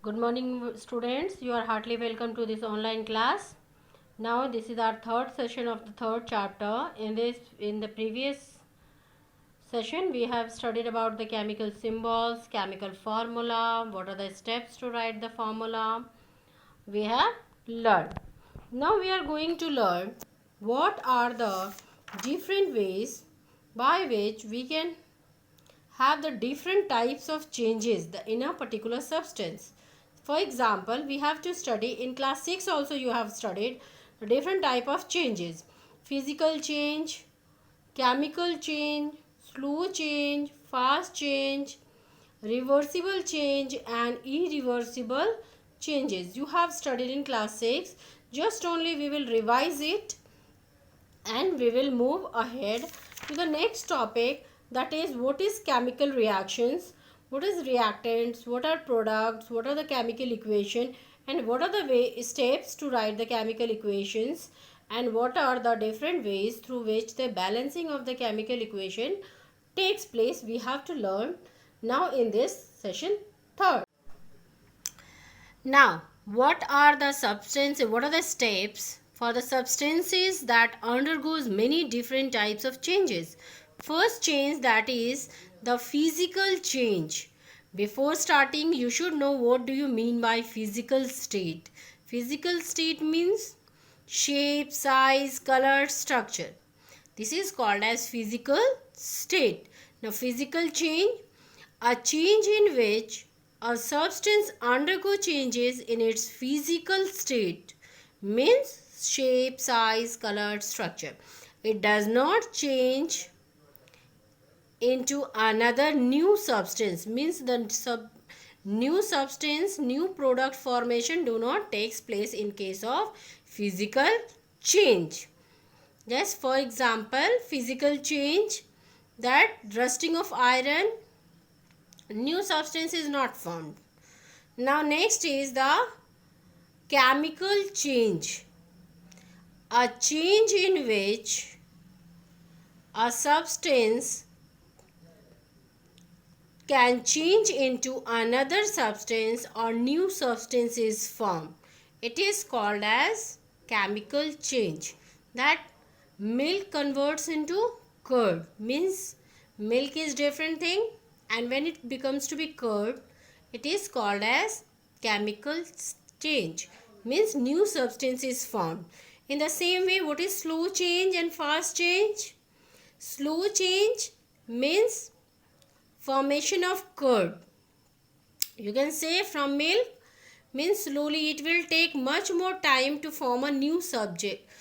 Good morning students, you are heartily welcome to this online class. Now this is our third session of the third chapter. In the previous session we have studied about the chemical symbols, chemical formula, what are the steps to write the formula. We have learned. Now we are going to learn what are the different ways by which we can have the different types of changes in a particular substance. For example, we have to study in class 6 also you have studied the different type of changes. Physical change, chemical change, slow change, fast change, reversible change and irreversible changes. You have studied in class 6. Just only we will revise it and we will move ahead to the next topic, that is what is chemical reactions, what is reactants, what are products, what are the chemical equation and what are the steps to write the chemical equations and what are the different ways through which the balancing of the chemical equation takes place. We have to learn now in this session third. Now, what are the substances, what are the steps for the substances that undergoes many different types of changes? First change, that is the physical change. Before starting, you should know what do you mean by physical state. Physical state means shape, size, color, structure. This is called as physical state. Now, physical change, a change in which a substance undergo changes in its physical state, means shape, size, color, structure. It does not change into another new substance, means the new substance, new product formation do not takes place in case of physical change. Just for example, physical change, that rusting of iron, new substance is not formed. Now next is the chemical change, a change in which a substance can change into another substance or new substance is formed. It is called as chemical change. That milk converts into curd, means milk is different thing and when it becomes to be curd, it is called as chemical change, means new substance is formed. In the same way, what is slow change and fast change? Slow change means formation of curd. You can say from milk, means slowly it will take much more time to form a new substance.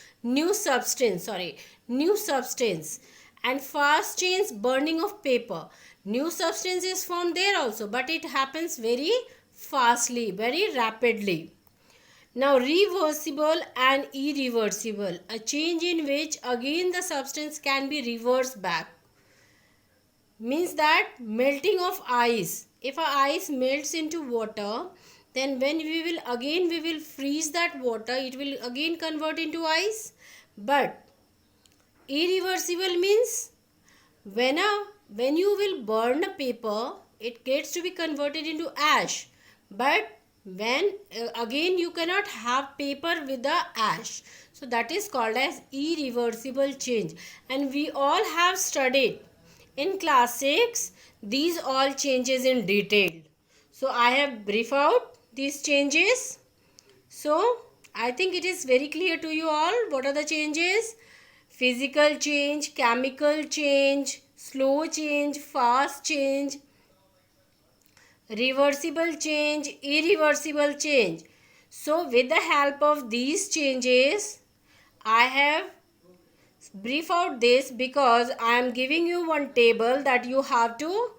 And fast change, burning of paper, new substance is formed there also, but it happens very fastly, very rapidly. Now reversible and irreversible, a change in which again the substance can be reversed back, means that melting of ice. If a ice melts into water, then when we will freeze that water, it will again convert into ice. But irreversible means when you will burn a paper, it gets to be converted into ash. But when again you cannot have paper with the ash, so that is called as irreversible change. And we all have studied in class 6 these all changes in detail. So I have briefed out these changes. So I think it is very clear to you all what are the changes. Physical change, chemical change, slow change, fast change, reversible change, irreversible change. So with the help of these changes, I have brief out this because I am giving you one table that you have to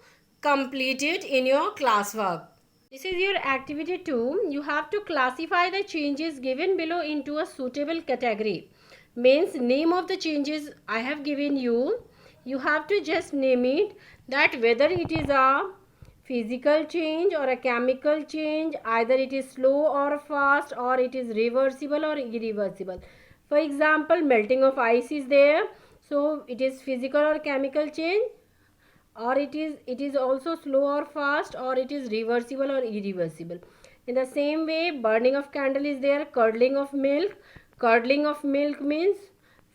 complete it in your classwork. This is your activity 2. You have to classify the changes given below into a suitable category. Means name of the changes I have given you. You have to just name it, that whether it is a physical change or a chemical change, either it is slow or fast, or it is reversible or irreversible. For example, melting of ice is there, so it is physical or chemical change, or it is also slow or fast, or it is reversible or irreversible. In the same way, burning of candle is there, curdling of milk. Curdling of milk means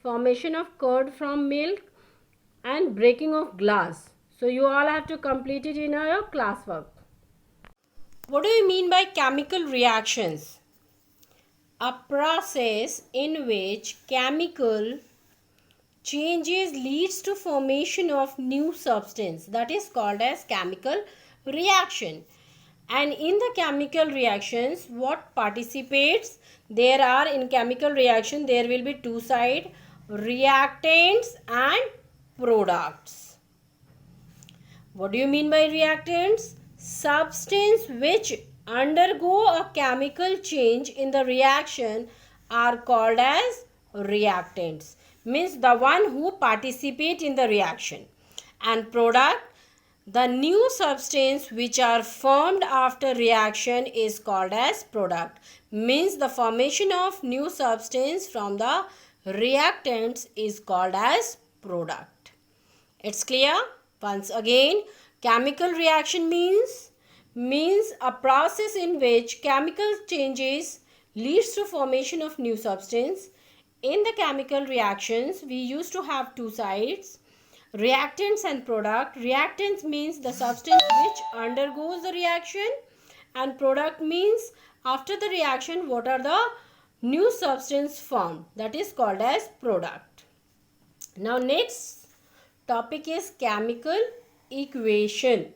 formation of curd from milk, and breaking of glass. So you all have to complete it in your classwork. What do you mean by chemical reactions? A process in which chemical changes leads to formation of new substance, that is called as chemical reaction. And in the chemical reactions, what participates? There are, in chemical reaction there will be two sides, reactants and products. What do you mean by reactants? Substance which undergo a chemical change in the reaction are called as reactants. Means the one who participate in the reaction. And product, the new substance which are formed after reaction is called as product. Means the formation of new substance from the reactants is called as product. It's clear? Once again, chemical reaction means a process in which chemical changes leads to formation of new substance. In the chemical reactions, we used to have two sides, reactants and product. Reactants means the substance which undergoes the reaction, and product means after the reaction what are the new substance formed, that is called as product. Now next topic is chemical equation.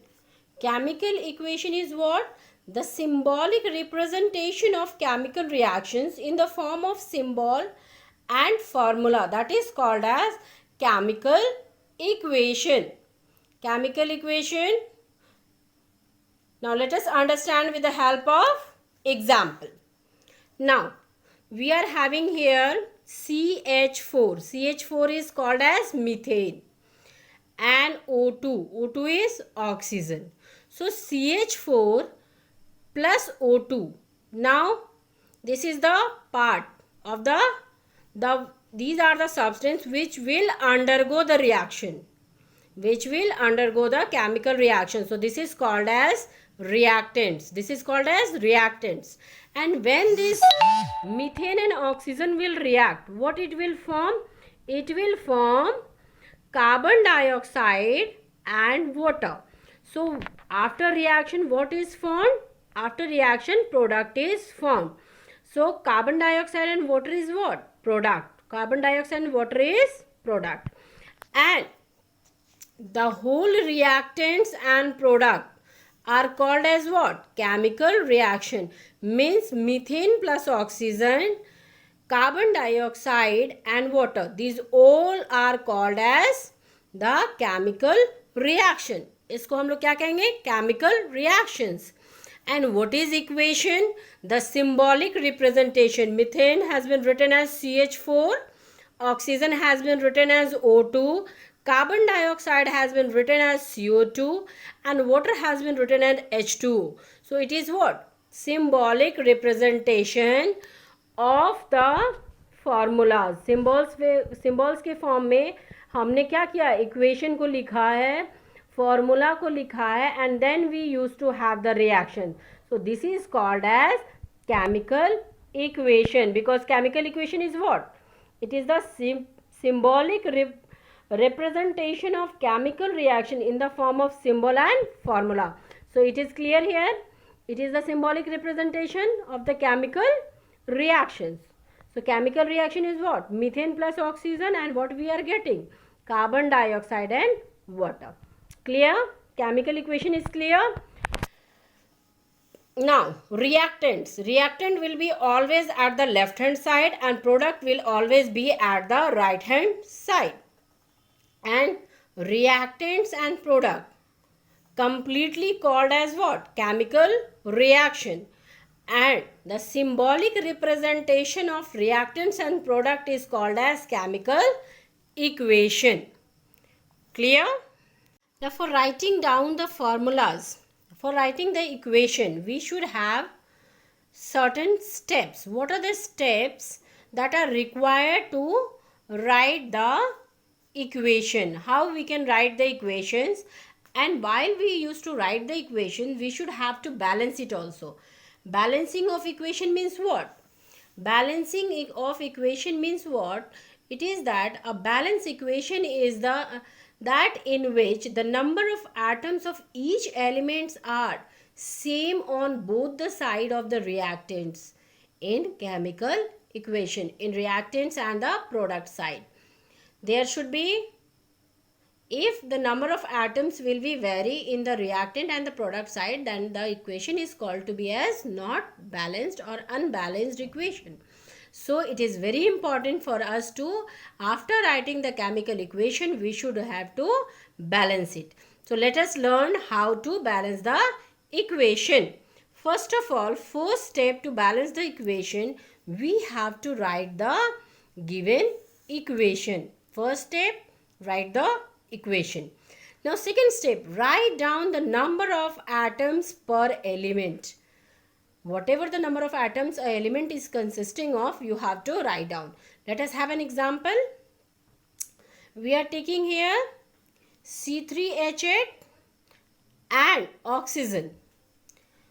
Chemical equation is what? The symbolic representation of chemical reactions in the form of symbol and formula, that is called as chemical equation. Chemical equation. Now let us understand with the help of example. Now we are having here CH4. CH4 is called as methane, and O2. O2 is oxygen. So CH4 plus O2. Now this is the part of these are the substance which will undergo the reaction, which will undergo the chemical reaction. So this is called as reactants. This is called as reactants. And when this methane and oxygen will react, what it will form? It will form carbon dioxide and water. So after reaction, what is formed? After reaction, product is formed. So carbon dioxide and water is what? Product. Carbon dioxide and water is product. And the whole reactants and product are called as what? Chemical reaction. Means methane plus oxygen, carbon dioxide and water, these all are called as the chemical reaction. इसको हम लोग क्या कहेंगे? Chemical reactions. And what is equation? The symbolic representation. Methane has been written as CH4, oxygen has been written as O2, carbon dioxide has been written as CO2, and water has been written as H2. So it is what? Symbolic representation of the formulas. Symbols के form में हमने क्या किया? Equation को लिखा है, formula को लिखा है, and then we used to have the reaction. So this is called as chemical equation, because chemical equation is what? It is the symbolic representation of chemical reaction in the form of symbol and formula. So it is clear here. It is the symbolic representation of the chemical reactions. So chemical reaction is what? Methane plus oxygen, and what we are getting? Carbon dioxide and water. Clear? Chemical equation is clear. Now reactants. Reactant will be always at the left hand side, and product will always be at the right hand side. And reactants and product completely called as what? Chemical reaction. And the symbolic representation of reactants and product is called as chemical equation. Clear? Now for writing down the formulas, for writing the equation, we should have certain steps. What are the steps that are required to write the equation? How we can write the equations? And while we used to write the equation, we should have to balance it also. Balancing of equation means what? Balancing of equation means what? It is that a balanced equation is that in which the number of atoms of each elements are same on both the side of the reactants in chemical equation, in reactants and the product side. There should be, if the number of atoms will be vary in the reactant and the product side, then the equation is called to be as not balanced or unbalanced equation. So it is very important for us to, after writing the chemical equation, we should have to balance it. So let us learn how to balance the equation. First of all, first step to balance the equation, we have to write the given equation. First step, write the equation. Now second step, write down the number of atoms per element. Whatever the number of atoms an element is consisting of, you have to write down. Let us have an example. We are taking here C3H8 and oxygen.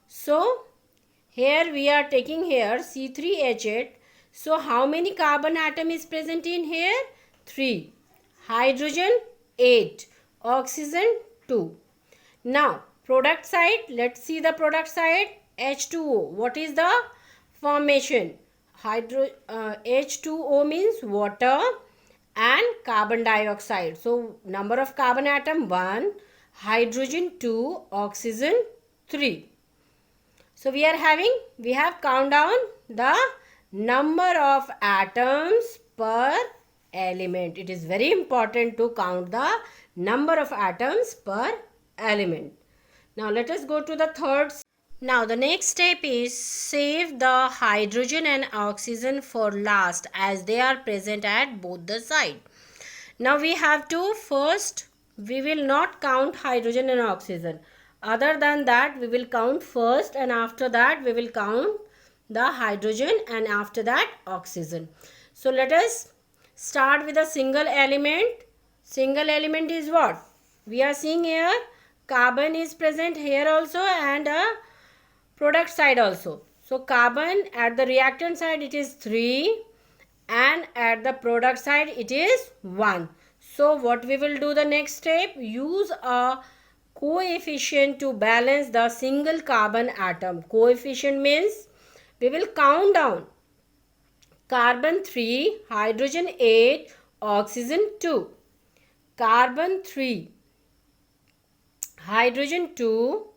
So here we are taking here C3H8. So how many carbon atom is present in here? 3. Hydrogen 8. Oxygen 2. Now product side, let's see the product side. H2O. What is the formation? H2O means water and carbon dioxide. So number of carbon atom 1, hydrogen 2, oxygen 3. So we have count down the number of atoms per element. It is very important to count the number of atoms per element. Now let us go to the third. Now the next step is save the hydrogen and oxygen for last as they are present at both the side. Now we have to first, we will not count hydrogen and oxygen. Other than that, we will count first and after that we will count the hydrogen and after that oxygen. So let us start with a single element. Single element is what? We are seeing here carbon is present here also and a product side also. So carbon at the reactant side it is 3 and at the product side it is 1. So what we will do the next step? Use a coefficient to balance the single carbon atom. Coefficient means we will count down. Carbon 3, hydrogen 8, oxygen 2. Carbon 3, hydrogen 2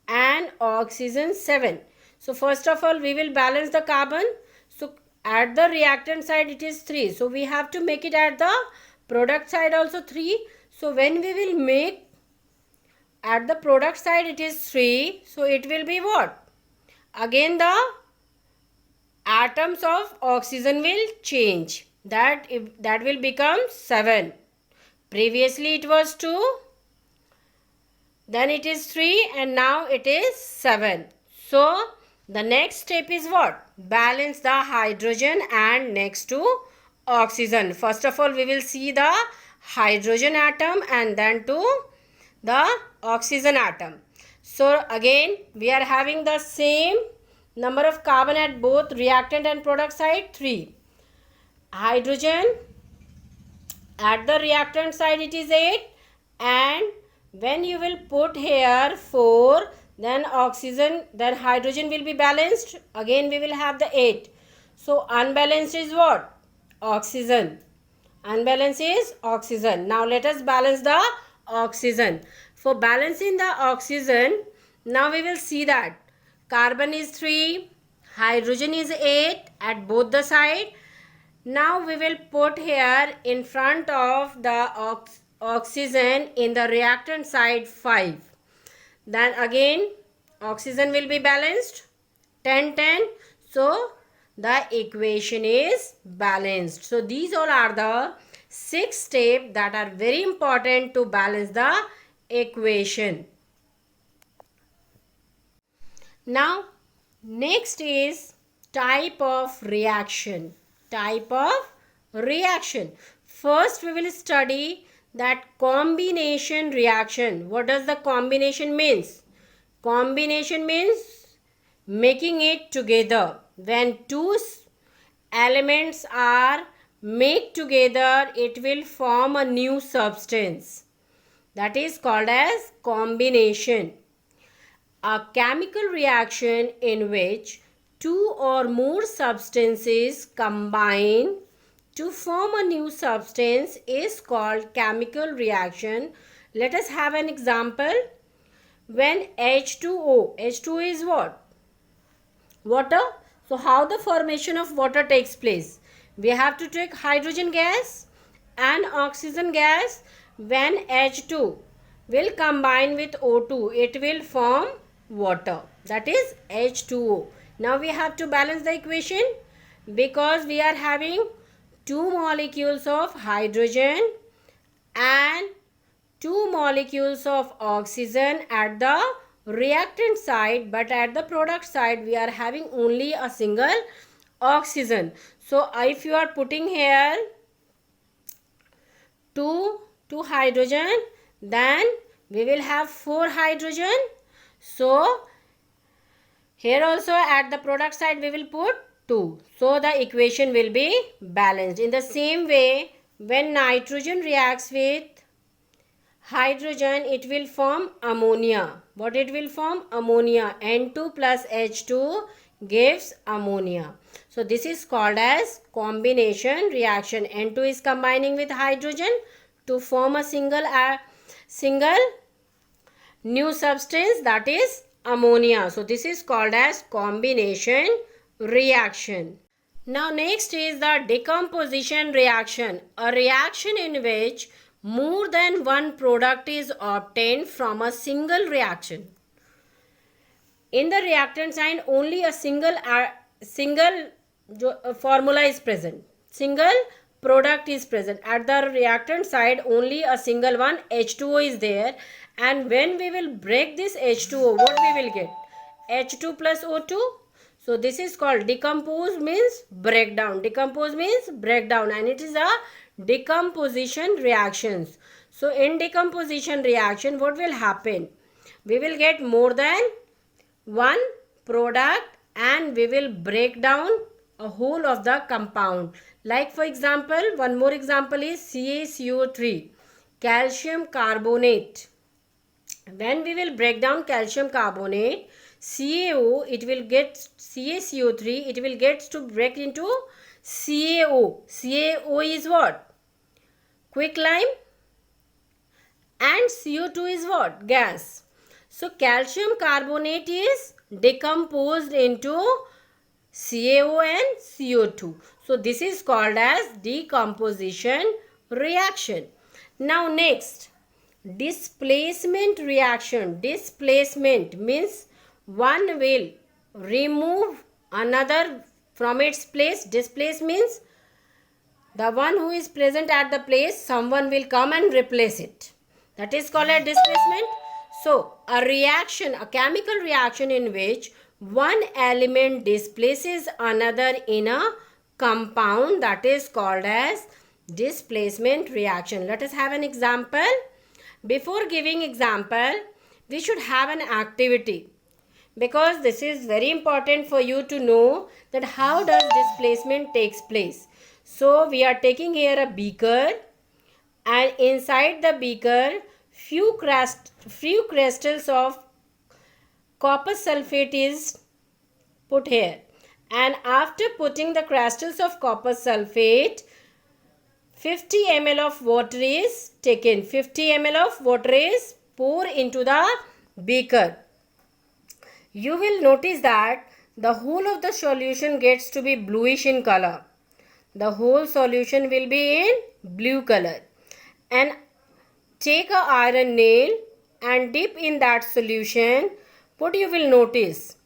and oxygen 7. So first of all we will balance the carbon. So at the reactant side it is 3. So we have to make it at the product side also 3. So when we will make at the product side it is 3. So it will be what? Again the atoms of oxygen will change. That will become 7. Previously it was 2. Then it is 3 and now it is 7. So the next step is what? Balance the hydrogen and next to oxygen. First of all we will see the hydrogen atom and then to the oxygen atom. So again we are having the same number of carbon at both reactant and product side 3. Hydrogen at the reactant side it is 8 and when you will put here 4, then oxygen, then hydrogen will be balanced. Again we will have the 8. So unbalanced is what? Oxygen. Unbalanced is oxygen. Now let us balance the oxygen. For balancing the oxygen, now we will see that carbon is 3, hydrogen is 8 at both the side. Now we will put here in front of the oxygen in the reactant side 5. Then again oxygen will be balanced 10-10. So the equation is balanced. So these all are the 6 steps that are very important to balance the equation. Now next is type of reaction. Type of reaction. First we will study that combination reaction. What does the combination means? Combination means making it together. When two elements are made together, it will form a new substance. That is called as combination. A chemical reaction in which two or more substances combine to form a new substance is called chemical reaction. Let us have an example. When H2O, H2O is what? Water. So how the formation of water takes place? We have to take hydrogen gas and oxygen gas. When H2 will combine with O2, it will form water. That is H2O. Now we have to balance the equation because we are having two molecules of hydrogen and two molecules of oxygen at the reactant side, but at the product side we are having only a single oxygen. So if you are putting here two hydrogen, then we will have 4 hydrogen. So here also at the product side we will put 2. So the equation will be balanced. In the same way, when nitrogen reacts with hydrogen, it will form ammonia. What it will form? Ammonia. N2 plus H2 gives ammonia. So this is called as combination reaction. N2 is combining with hydrogen to form a single new substance, that is ammonia. So this is called as combination reaction. Now next is the decomposition reaction. A reaction in which more than one product is obtained from a single reaction. In the reactant side only a single formula is present. Single product is present. At the reactant side only a single one, H2O, is there. And when we will break this H2O, what we will get? H2 plus O2. So this is called decompose, means breakdown. Decompose means breakdown, and it is a decomposition reactions. So in decomposition reaction, what will happen? We will get more than one product and we will break down a whole of the compound. Like for example, one more example is CaCO3, calcium carbonate. When we will break down calcium carbonate, CaO, it will get CaCO3, it will get to break into CaO. CaO is what? Quicklime. And CO2 is what? Gas. So calcium carbonate is decomposed into CaO and CO2. So this is called as decomposition reaction. Now next, displacement reaction. Displacement means one will remove another from its place. Displace means the one who is present at the place, someone will come and replace it. That is called a displacement. So a reaction, a chemical reaction in which one element displaces another in a compound, that is called as displacement reaction. Let us have an example. Before giving example, we should have an activity, because this is very important for you to know that how does displacement takes place. So we are taking here a beaker, and inside the beaker few crystals of copper sulfate is put here, and after putting the crystals of copper sulfate, 50 ml of water is taken. 50 ml of water is poured into the beaker. You will notice that the whole of the solution gets to be bluish in color. The whole solution will be in blue color. And take a iron nail and dip in that solution. What you will notice?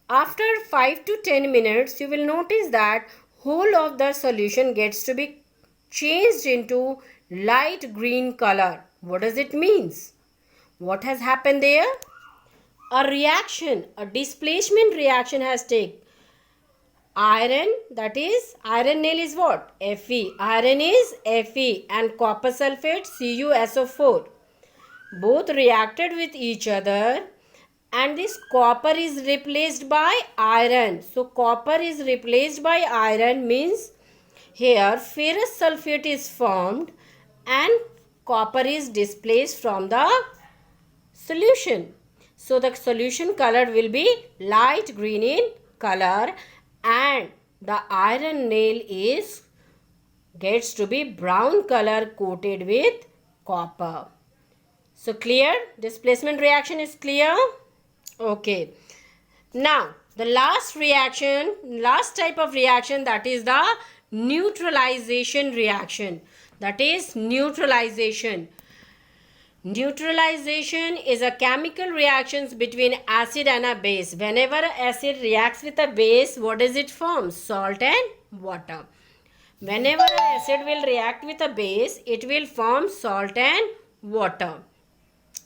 After 5 to 10 minutes, you will notice that whole of the solution gets to be changed into light green color. What does it mean? What has happened there? A reaction, a displacement reaction has taken. Iron, that is, iron nail is what? Fe. Iron is Fe, and copper sulfate CuSO4. Both reacted with each other, and this copper is replaced by iron. So copper is replaced by iron means here ferrous sulfate is formed and copper is displaced from the solution. So the solution color will be light green in color and the iron nail is gets to be brown color coated with copper. So clear? Displacement reaction is clear? Okay. Now the last reaction, last type of reaction, that is the neutralization reaction. That is neutralization. Neutralization is a chemical reactions between acid and a base. Whenever acid reacts with a base, what does it form? Salt and water. Whenever acid will react with a base, it will form salt and water.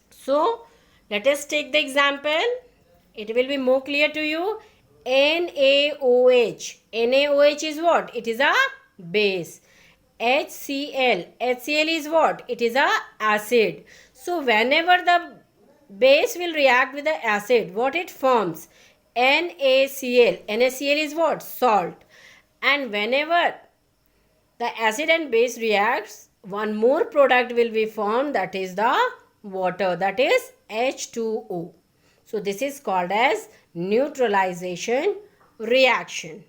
So, let us take the example. It will be more clear to you. NaOH. NaOH is what? It is a base. HCl. HCl is what? It is a acid. So, whenever the base will react with the acid, what it forms? NaCl. NaCl is what? Salt. And whenever the acid and base reacts, one more product will be formed, that is the water, that is H2O. So this is called as neutralization reaction.